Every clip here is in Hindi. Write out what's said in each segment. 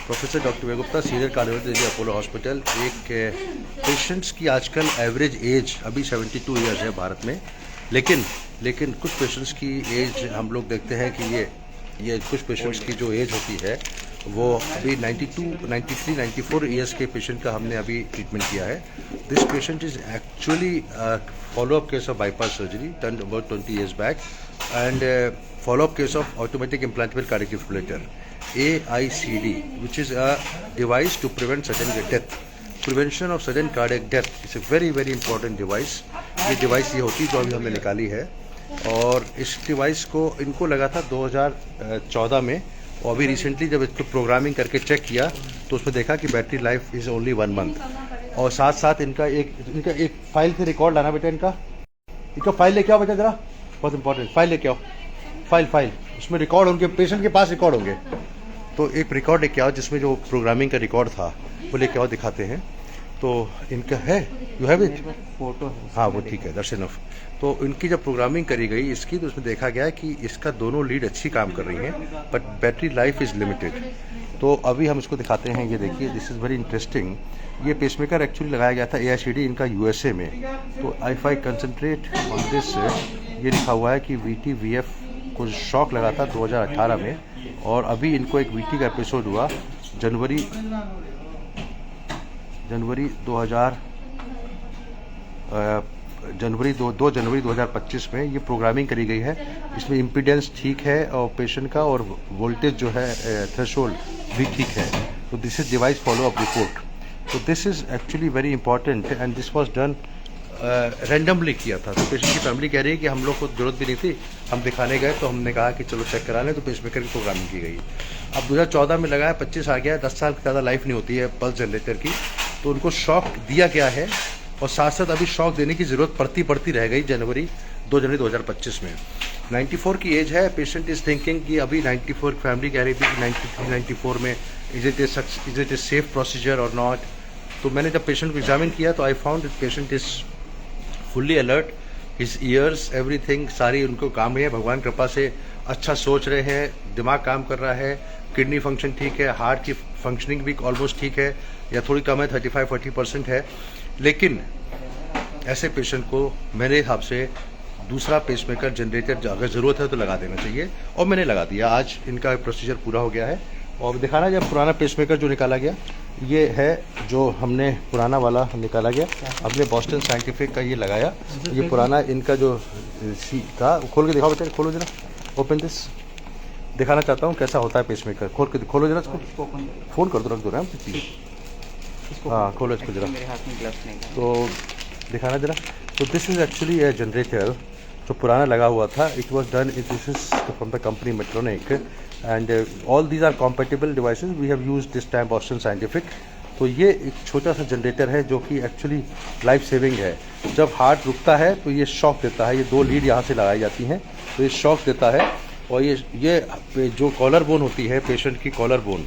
Professor doctor वेगुप्ता, senior cardiologist Apollo hospital. एक पेशेंट्स की आजकल एवरेज एज अभी 72 ईयर्स है भारत में, लेकिन कुछ पेशेंट्स की एज हम लोग देखते हैं कि ये कुछ पेशेंट्स की जो एज होती है वो अभी 92, 93, 94 ईयर्स के पेशेंट का हमने अभी ट्रीटमेंट किया है। This patient is actually follow-up case of bypass surgery done about 20 years back, and follow-up case of automatic implantable cardiac defibrillator AICD, which is a device to prevent sudden death. Prevention of sudden cardiac death is a very very important device. ये डिवाइस ये होती है जो अभी हमने निकाली है, और इस डिवाइस को इनको लगा था 2014 में, और अभी रिसेंटली जब इसको प्रोग्रामिंग करके चेक किया तो उसमें देखा कि battery life is only 1 month. और साथ साथ इनका एक फाइल से रिकॉर्ड लाना बेटा, इनका फाइल लेके आओ बेटा, जरा बहुत इंपॉर्टेंट फाइल लेके आओ, फाइल उसमें रिकॉर्ड होंगे, पेशेंट के पास रिकॉर्ड होंगे, तो एक रिकॉर्ड लेके आओ जिसमें जो प्रोग्रामिंग का रिकॉर्ड था वो लेके आओ, दिखाते हैं। तो इनका है, यू हैव इट, फोटो है, हाँ वो ठीक है, दैट्स इनफ। तो इनकी जब प्रोग्रामिंग करी गई इसकी, तो उसमें देखा गया कि इसका दोनों लीड अच्छी काम कर रही हैं, but battery life is limited. तो अभी हम इसको दिखाते हैं, ये देखिए, दिस इज़ वेरी इंटरेस्टिंग। ये पेसमेकर एक्चुअली लगाया गया था AICD इनका USA में। तो if I concentrate on this, ये लिखा हुआ है कि VT-VF को शॉक लगा था 2018 में, और अभी इनको एक VT का एपिसोड हुआ जनवरी 2 जनवरी 2025 में। ये प्रोग्रामिंग करी गई है, इसमें इम्पीडेंस ठीक है और पेशेंट का, और वोल्टेज जो है थ्रेशोल्ड भी ठीक है। तो this is device follow up report. तो this is actually very important, and this was done randomly किया था। तो पेशेंट की फैमिली कह रही है कि हम लोग को जरूरत भी नहीं थी, हम दिखाने गए तो हमने कहा कि चलो चेक करा लें, तो पेसमेकर की प्रोग्रामिंग की गई। अब 2014 में लगाया, 25 आ गया, 10 साल की ज़्यादा लाइफ नहीं होती है पल्स जनरेटर की। तो उनको शॉक दिया गया है, और साथ साथ अभी शॉक देने की ज़रूरत पड़ती रह गई 2 जनवरी 2025 में। 94 की एज है, पेशेंट इज़ थिंकिंग कि अभी 94, फैमिली कह रही थी कि 93, 94 में is it a safe procedure और नॉट। तो मैंने जब पेशेंट को एग्जामिन किया तो I found that patient is fully alert, his years everything सारी उनको काम है, भगवान कृपा से अच्छा सोच रहे हैं, दिमाग काम कर रहा है, किडनी फंक्शन ठीक है, हार्ट की फंक्शनिंग भी ऑलमोस्ट ठीक है, या थोड़ी कम है, 35-40% है। लेकिन ऐसे पेशेंट को मेरे हिसाब से दूसरा पेसमेकर जनरेटर अगर ज़रूरत है तो लगा देना चाहिए, और मैंने लगा दिया। आज इनका प्रोसीजर पूरा हो गया है। और दिखाना, जब पुराना पेसमेकर जो निकाला गया, ये है जो हमने पुराना वाला निकाला गया, हमने बॉस्टन साइंटिफिक का ये लगाया। ये पुराना इनका जो सी था, खोल के दिखाओ बेटा, खोलो जरा, ओपन दिस, दिखाना चाहता हूँ कैसा होता है पेसमेकर। खोलो जरा इसको, फ़ोन कर दो, रख दो ना प्लीज, हाँ खोलो इसको जरा, तो दिखाना जरा। तो this is actually a generator जो पुराना लगा हुआ था। It was done, this is from the company Medtronic, and all these are compatible devices we have used this time Boston Scientific. तो ये एक छोटा सा जनरेटर है जो कि एक्चुअली लाइफ सेविंग है। जब हार्ट रुकता है तो ये शॉक देता है, ये 2 लीड यहाँ से लगाई जाती हैं, तो ये शॉक देता है। और ये जो कॉलर बोन होती है, पेशेंट की कॉलर बोन,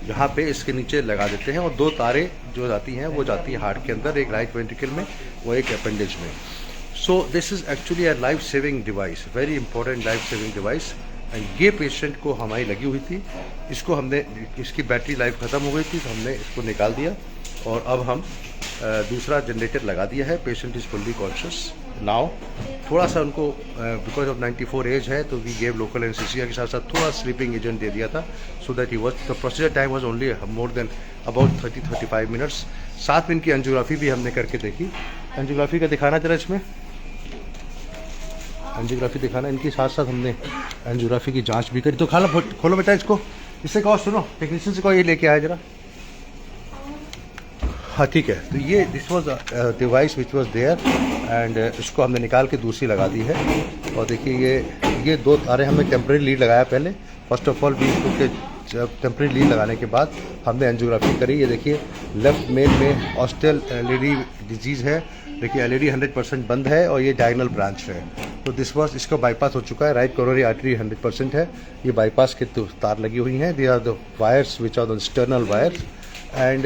यहाँ पे इसके नीचे लगा देते हैं, और 2 तारे जो जाती हैं वो जाती है हार्ट के अंदर, एक राइट वेंट्रिकल में, वो एक अपेंडेज में। So this is actually a life saving device, very important life saving device. And ये पेशेंट को हमारी लगी हुई थी, इसको हमने, इसकी बैटरी लाइफ ख़त्म हो गई थी तो हमने इसको निकाल दिया, और अब हम दूसरा जनरेटर लगा दिया है। Patient is fully conscious now. थोड़ा सा उनको बिकॉज ऑफ 94 एज है, तो वी गेव लोकल एनेस्थीसिया के साथ साथ थोड़ा स्लीपिंग एजेंट दे दिया था, so that he was, the procedure time was only more than about 30-35 minutes. साथ में इनकी एंजियोग्राफी भी हमने करके देखी। एंजियोग्राफी का दिखाना जरा, इसमें एंजियोग्राफी दिखाना, इनकी साथ साथ हमने एंजियोग्राफी की जांच भी करी। तो खोलो बेटा इसको, इससे कहो, सुनो टेक्नीशियन से कहो ये लेके आया जरा, हाँ ठीक है। तो ये this was device which was there, and इसको हमने निकाल के दूसरी लगा दी है। और देखिए ये 2 तारे हमने टेम्प्रेरी लीड लगाया पहले। फर्स्ट ऑफ ऑल वी के टेम्प्रेरी लीड लगाने के बाद हमने एंजियोग्राफी करी। ये देखिए लेफ्ट मेन में ऑस्टियल LED डिजीज़ है, देखिए LED 100% बंद है, और ये डायगोनल ब्रांच है। तो दिस वॉज, इसका बाईपास हो चुका है, राइट कोरोनरी आर्टरी 100% है, ये बाईपास के तार लगी हुई हैं। They are the wires which are the external wires, and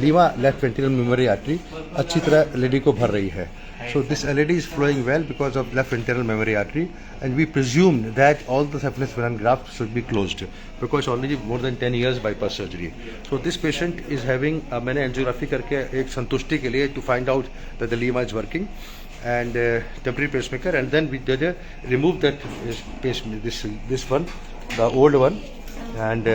लीवा लेफ्ट वेंट्रिकल मेमोरी आर्टरी अच्छी तरह लेडी को भर रही है. So this LED is flowing well because of left ventral memory artery, and we presume that all the saphenous vein grafts should be closed because already more than 10 years bypass surgery. So this patient is having मैंने एंजियोग्राफी करके एक संतुष्टि के लिए to find out that the lima is working and temporary pacemaker, and then we did remove that this one, the old one, and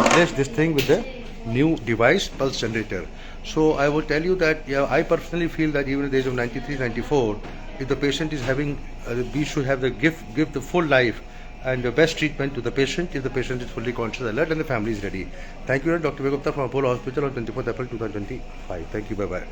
replace this thing with the new device, pulse generator. So I will tell you that I personally feel that even at the age of 93, 94, if the patient is having, we should have the give the full life and the best treatment to the patient if the patient is fully conscious, alert, and the family is ready. Thank you, Dr. Gupta from Apollo Hospital on 24th April 2025. Thank you. Bye bye.